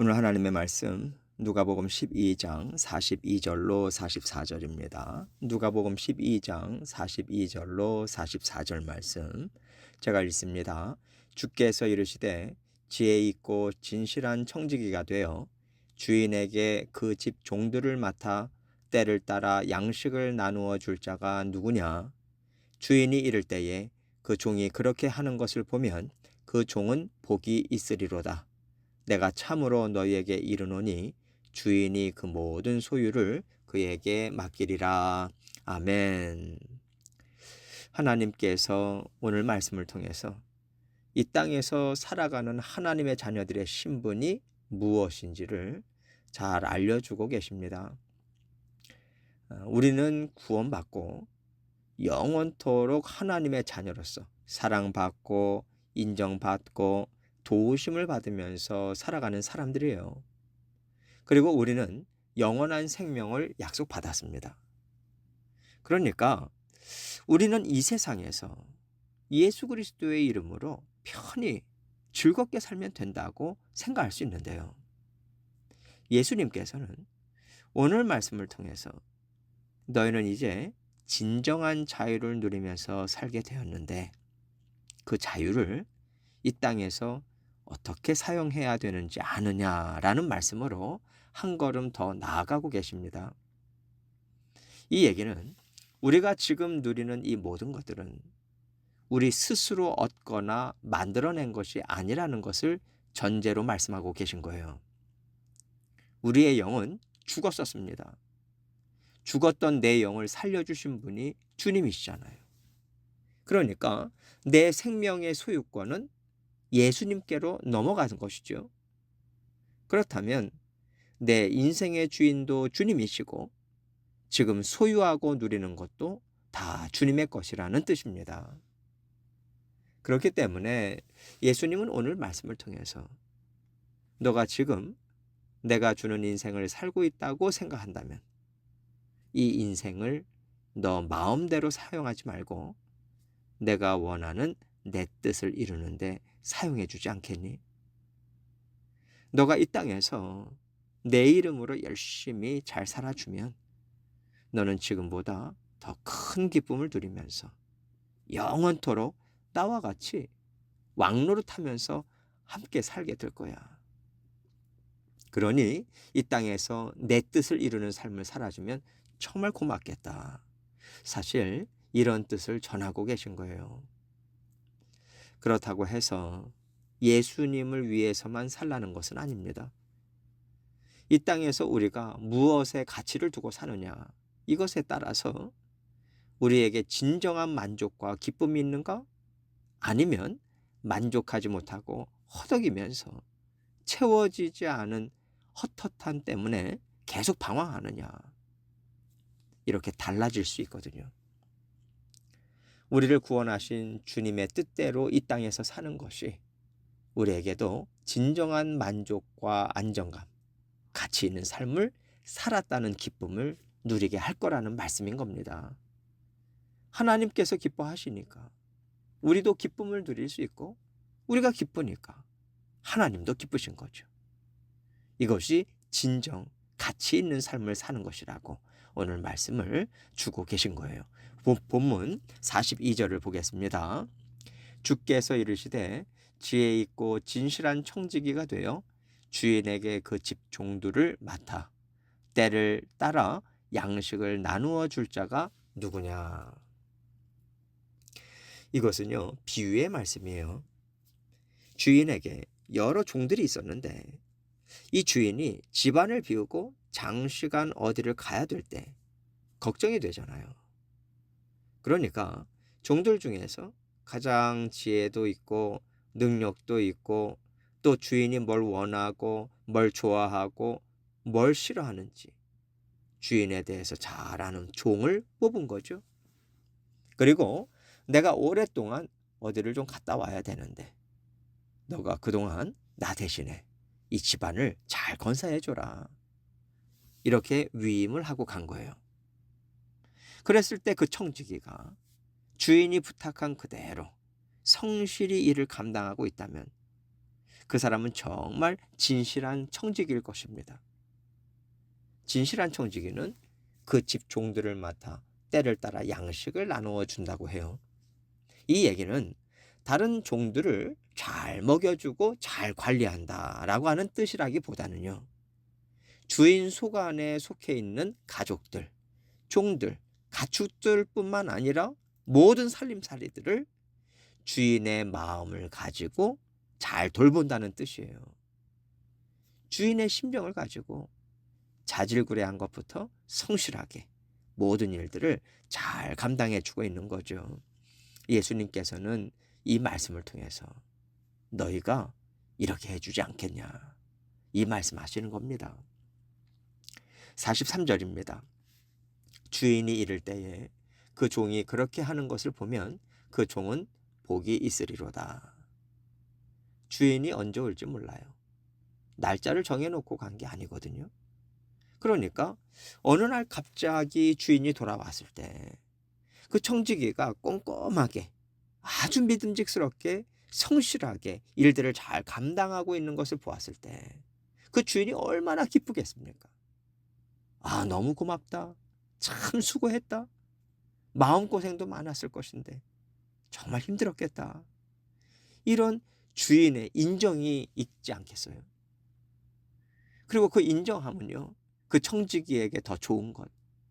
오늘 하나님의 말씀 누가복음 12장 42절로 44절입니다. 누가복음 12장 42절로 44절 말씀 제가 읽습니다. 주께서 이르시되 지혜 있고 진실한 청지기가 되어 주인에게 그 집 종들을 맡아 때를 따라 양식을 나누어 줄 자가 누구냐? 주인이 이를 때에 그 종이 그렇게 하는 것을 보면 그 종은 복이 있으리로다. 내가 참으로 너희에게 이르노니 주인이 그 모든 소유를 그에게 맡기리라. 아멘. 하나님께서 오늘 말씀을 통해서 이 땅에서 살아가는 하나님의 자녀들의 신분이 무엇인지를 잘 알려주고 계십니다. 우리는 구원받고 영원토록 하나님의 자녀로서 사랑받고 인정받고 도우심을 받으면서 살아가는 사람들이에요. 그리고 우리는 영원한 생명을 약속받았습니다. 그러니까 우리는 이 세상에서 예수 그리스도의 이름으로 편히 즐겁게 살면 된다고 생각할 수 있는데요. 예수님께서는 오늘 말씀을 통해서 너희는 이제 진정한 자유를 누리면서 살게 되었는데 그 자유를 이 땅에서 어떻게 사용해야 되는지 아느냐라는 말씀으로 한 걸음 더 나아가고 계십니다. 이 얘기는 우리가 지금 누리는 이 모든 것들은 우리 스스로 얻거나 만들어낸 것이 아니라는 것을 전제로 말씀하고 계신 거예요. 우리의 영은 죽었었습니다. 죽었던 내 영을 살려주신 분이 주님이시잖아요. 그러니까 내 생명의 소유권은 예수님께로 넘어가는 것이죠. 그렇다면 내 인생의 주인도 주님이시고 지금 소유하고 누리는 것도 다 주님의 것이라는 뜻입니다. 그렇기 때문에 예수님은 오늘 말씀을 통해서 너가 지금 내가 주는 인생을 살고 있다고 생각한다면 이 인생을 너 마음대로 사용하지 말고 내가 원하는 내 뜻을 이루는데 사용해 주지 않겠니? 너가 이 땅에서 내 이름으로 열심히 잘 살아주면 너는 지금보다 더 큰 기쁨을 누리면서 영원토록 나와 같이 왕노릇하면서 함께 살게 될 거야. 그러니 이 땅에서 내 뜻을 이루는 삶을 살아주면 정말 고맙겠다. 사실 이런 뜻을 전하고 계신 거예요. 그렇다고 해서 예수님을 위해서만 살라는 것은 아닙니다. 이 땅에서 우리가 무엇에 가치를 두고 사느냐, 이것에 따라서 우리에게 진정한 만족과 기쁨이 있는가? 아니면 만족하지 못하고 허덕이면서 채워지지 않은 헛헛함 때문에 계속 방황하느냐? 이렇게 달라질 수 있거든요. 우리를 구원하신 주님의 뜻대로 이 땅에서 사는 것이 우리에게도 진정한 만족과 안정감, 가치 있는 삶을 살았다는 기쁨을 누리게 할 거라는 말씀인 겁니다. 하나님께서 기뻐하시니까 우리도 기쁨을 누릴 수 있고 우리가 기쁘니까 하나님도 기쁘신 거죠. 이것이 진정 가치 있는 삶을 사는 것이라고 오늘 말씀을 주고 계신 거예요. 본문 42절을 보겠습니다. 주께서 이르시되 지혜 있고 진실한 청지기가 되어 주인에게 그 집 종들을 맡아 때를 따라 양식을 나누어 줄 자가 누구냐. 이것은요, 비유의 말씀이에요. 주인에게 여러 종들이 있었는데 이 주인이 집안을 비우고 장시간 어디를 가야 될 때 걱정이 되잖아요. 그러니까 종들 중에서 가장 지혜도 있고 능력도 있고 또 주인이 뭘 원하고 뭘 좋아하고 뭘 싫어하는지 주인에 대해서 잘 아는 종을 뽑은 거죠. 그리고 내가 오랫동안 어디를 좀 갔다 와야 되는데 너가 그동안 나 대신에 이 집안을 잘 건사해줘라. 이렇게 위임을 하고 간 거예요. 그랬을 때 그 청지기가 주인이 부탁한 그대로 성실히 일을 감당하고 있다면 그 사람은 정말 진실한 청지기일 것입니다. 진실한 청지기는 그 집 종들을 맡아 때를 따라 양식을 나누어 준다고 해요. 이 얘기는 다른 종들을 잘 먹여주고 잘 관리한다라고 하는 뜻이라기보다는요. 주인 소관에 속해 있는 가족들, 종들, 가축들뿐만 아니라 모든 살림살이들을 주인의 마음을 가지고 잘 돌본다는 뜻이에요. 주인의 심정을 가지고 자질구레한 것부터 성실하게 모든 일들을 잘 감당해 주고 있는 거죠. 예수님께서는 이 말씀을 통해서 너희가 이렇게 해주지 않겠냐, 이 말씀하시는 겁니다. 43절입니다. 주인이 이를 때에 그 종이 그렇게 하는 것을 보면 그 종은 복이 있으리로다. 주인이 언제 올지 몰라요. 날짜를 정해놓고 간 게 아니거든요. 그러니까 어느 날 갑자기 주인이 돌아왔을 때 그 청지기가 꼼꼼하게 아주 믿음직스럽게 성실하게 일들을 잘 감당하고 있는 것을 보았을 때 그 주인이 얼마나 기쁘겠습니까? 아, 너무 고맙다. 참 수고했다. 마음고생도 많았을 것인데 정말 힘들었겠다. 이런 주인의 인정이 있지 않겠어요? 그리고 그 인정함은요, 그 청지기에게 더 좋은 것,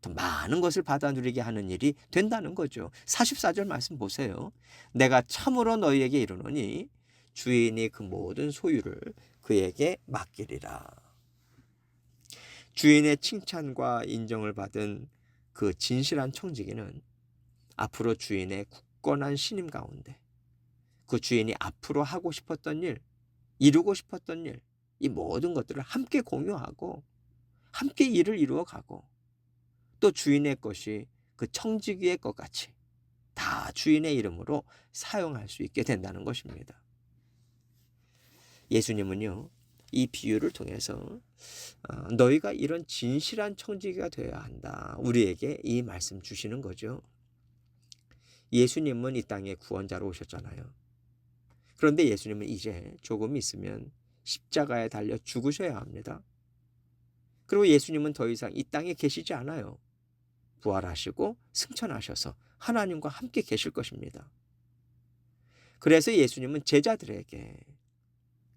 더 많은 것을 받아 누리게 하는 일이 된다는 거죠. 44절 말씀 보세요. 내가 참으로 너희에게 이르노니 주인이 그 모든 소유를 그에게 맡기리라. 주인의 칭찬과 인정을 받은 그 진실한 청지기는 앞으로 주인의 굳건한 신임 가운데 그 주인이 앞으로 하고 싶었던 일, 이루고 싶었던 일, 이 모든 것들을 함께 공유하고 함께 일을 이루어가고 또 주인의 것이 그 청지기의 것 같이 다 주인의 이름으로 사용할 수 있게 된다는 것입니다. 예수님은요, 이 비유를 통해서 너희가 이런 진실한 청지기가 되어야 한다, 우리에게 이 말씀 주시는 거죠. 예수님은 이 땅에 구원자로 오셨잖아요. 그런데 예수님은 이제 조금 있으면 십자가에 달려 죽으셔야 합니다. 그리고 예수님은 더 이상 이 땅에 계시지 않아요. 부활하시고 승천하셔서 하나님과 함께 계실 것입니다. 그래서 예수님은 제자들에게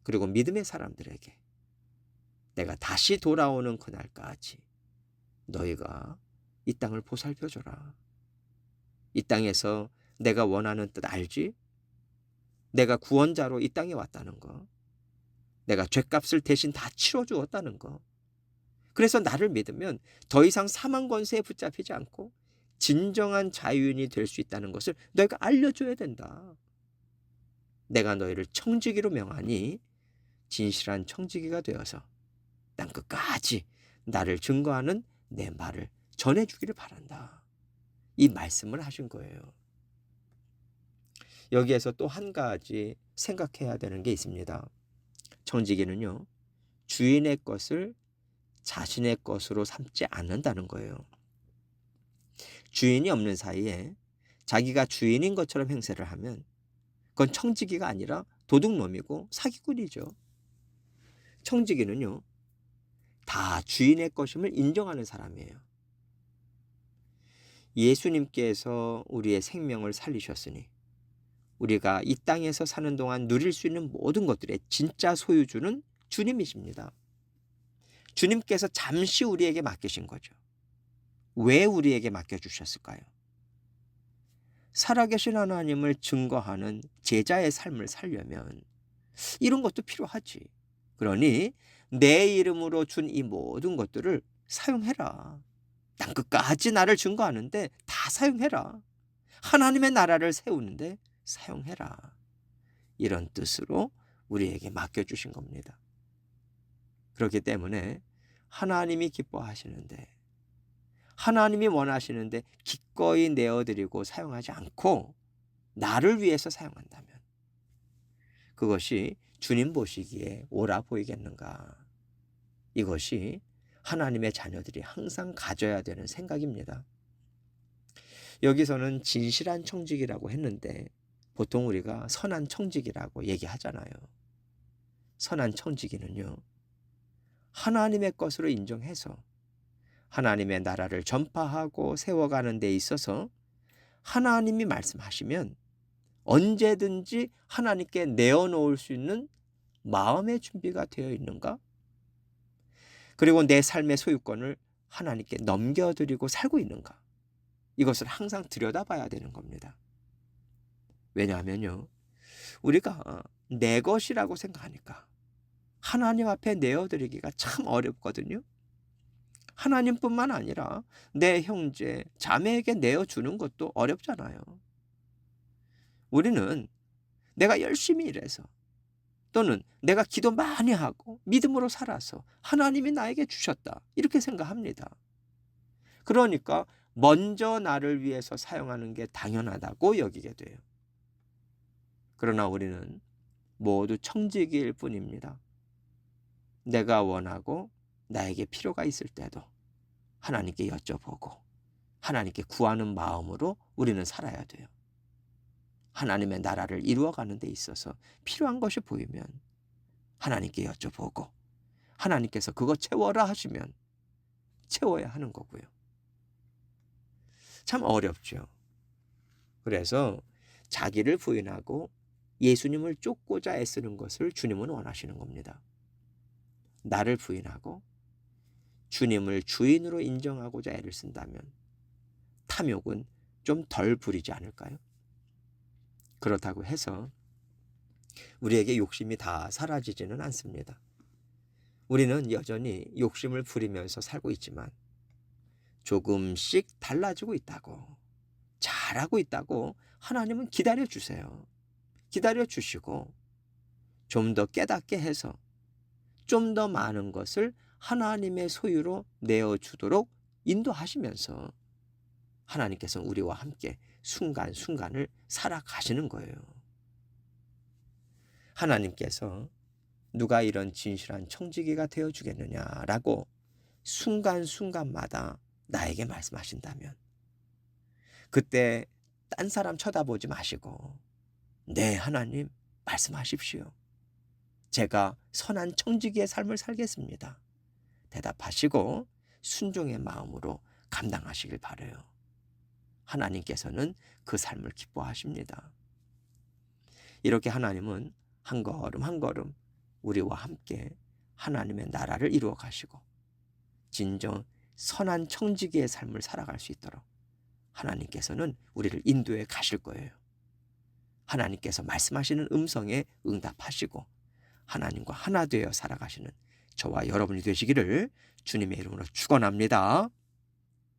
그리고 믿음의 사람들에게 내가 다시 돌아오는 그날까지 너희가 이 땅을 보살펴줘라. 이 땅에서 내가 원하는 뜻 알지? 내가 구원자로 이 땅에 왔다는 거. 내가 죗값을 대신 다 치러주었다는 거. 그래서 나를 믿으면 더 이상 사망 권세에 붙잡히지 않고 진정한 자유인이 될 수 있다는 것을 너희가 알려줘야 된다. 내가 너희를 청지기로 명하니 진실한 청지기가 되어서 땅 끝까지 나를 증거하는 내 말을 전해주기를 바란다. 이 말씀을 하신 거예요. 여기에서 또 한 가지 생각해야 되는 게 있습니다. 청지기는요, 주인의 것을 자신의 것으로 삼지 않는다는 거예요. 주인이 없는 사이에 자기가 주인인 것처럼 행세를 하면 그건 청지기가 아니라 도둑놈이고 사기꾼이죠. 청지기는요, 다 주인의 것임을 인정하는 사람이에요. 예수님께서 우리의 생명을 살리셨으니 우리가 이 땅에서 사는 동안 누릴 수 있는 모든 것들의 진짜 소유주는 주님이십니다. 주님께서 잠시 우리에게 맡기신 거죠. 왜 우리에게 맡겨주셨을까요? 살아계신 하나님을 증거하는 제자의 삶을 살려면 이런 것도 필요하지. 그러니 내 이름으로 준 이 모든 것들을 사용해라. 땅끝까지 나를 증거하는데 다 사용해라. 하나님의 나라를 세우는데 사용해라. 이런 뜻으로 우리에게 맡겨주신 겁니다. 그렇기 때문에 하나님이 기뻐하시는데, 하나님이 원하시는데 기꺼이 내어드리고 사용하지 않고 나를 위해서 사용한다면 그것이 주님 보시기에 옳아 보이겠는가? 이것이 하나님의 자녀들이 항상 가져야 되는 생각입니다. 여기서는 진실한 청지기라고 했는데 보통 우리가 선한 청지기라고 얘기하잖아요. 선한 청지기는요, 하나님의 것으로 인정해서 하나님의 나라를 전파하고 세워가는 데 있어서 하나님이 말씀하시면 언제든지 하나님께 내어놓을 수 있는 마음의 준비가 되어 있는가? 그리고 내 삶의 소유권을 하나님께 넘겨드리고 살고 있는가? 이것을 항상 들여다봐야 되는 겁니다. 왜냐하면요, 우리가 내 것이라고 생각하니까 하나님 앞에 내어드리기가 참 어렵거든요. 하나님뿐만 아니라 내 형제, 자매에게 내어주는 것도 어렵잖아요. 우리는 내가 열심히 일해서 또는 내가 기도 많이 하고 믿음으로 살아서 하나님이 나에게 주셨다, 이렇게 생각합니다. 그러니까 먼저 나를 위해서 사용하는 게 당연하다고 여기게 돼요. 그러나 우리는 모두 청지기일 뿐입니다. 내가 원하고 나에게 필요가 있을 때도 하나님께 여쭤보고 하나님께 구하는 마음으로 우리는 살아야 돼요. 하나님의 나라를 이루어가는 데 있어서 필요한 것이 보이면 하나님께 여쭤보고 하나님께서 그거 채워라 하시면 채워야 하는 거고요. 참 어렵죠. 그래서 자기를 부인하고 예수님을 쫓고자 애쓰는 것을 주님은 원하시는 겁니다. 나를 부인하고 주님을 주인으로 인정하고자 애를 쓴다면 탐욕은 좀 덜 부리지 않을까요? 그렇다고 해서 우리에게 욕심이 다 사라지지는 않습니다. 우리는 여전히 욕심을 부리면서 살고 있지만 조금씩 달라지고 있다고, 잘하고 있다고 하나님은 기다려 주세요. 기다려 주시고 좀 더 깨닫게 해서 좀 더 많은 것을 하나님의 소유로 내어주도록 인도하시면서 하나님께서 우리와 함께 순간순간을 살아가시는 거예요. 하나님께서 누가 이런 진실한 청지기가 되어주겠느냐라고 순간순간마다 나에게 말씀하신다면 그때 딴 사람 쳐다보지 마시고 네, 하나님 말씀하십시오. 제가 선한 청지기의 삶을 살겠습니다. 대답하시고 순종의 마음으로 감당하시길 바라요. 하나님께서는 그 삶을 기뻐하십니다. 이렇게 하나님은 한 걸음 한 걸음 우리와 함께 하나님의 나라를 이루어 가시고 진정 선한 청지기의 삶을 살아갈 수 있도록 하나님께서는 우리를 인도해 가실 거예요. 하나님께서 말씀하시는 음성에 응답하시고 하나님과 하나 되어 살아가시는 저와 여러분이 되시기를 주님의 이름으로 축원합니다.